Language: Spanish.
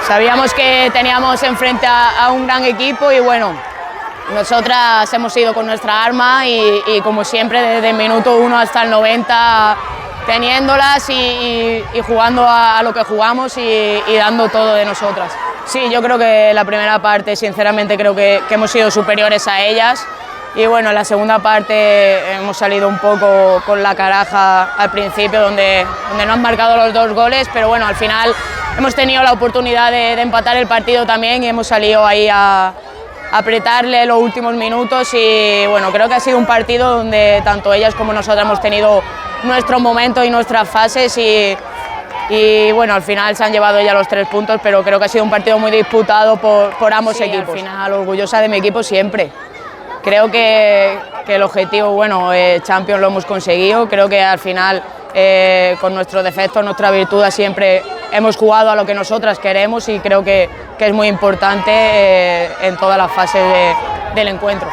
Sabíamos que teníamos enfrente a un gran equipo y bueno, nosotras hemos ido con nuestra arma y como siempre desde el minuto 1 hasta el 90 teniéndolas y jugando a lo que jugamos y dando todo de nosotras. Sí, yo creo que la primera parte sinceramente creo que hemos sido superiores a ellas y bueno, en la segunda parte hemos salido un poco con la caraja al principio donde no han marcado los 2 goles, pero bueno, al final hemos tenido la oportunidad de empatar el partido también y hemos salido ahí a apretarle los últimos minutos y bueno, creo que ha sido un partido donde tanto ellas como nosotras hemos tenido nuestros momentos y nuestras fases y bueno, al final se han llevado ya los 3 puntos, pero creo que ha sido un partido muy disputado por ambos equipos. Al final orgullosa de mi equipo siempre. Creo que el objetivo, bueno, Champions lo hemos conseguido, creo que al final con nuestros defectos, nuestra virtud siempre hemos jugado a lo que nosotras queremos y creo que es muy importante en todas las fases del encuentro.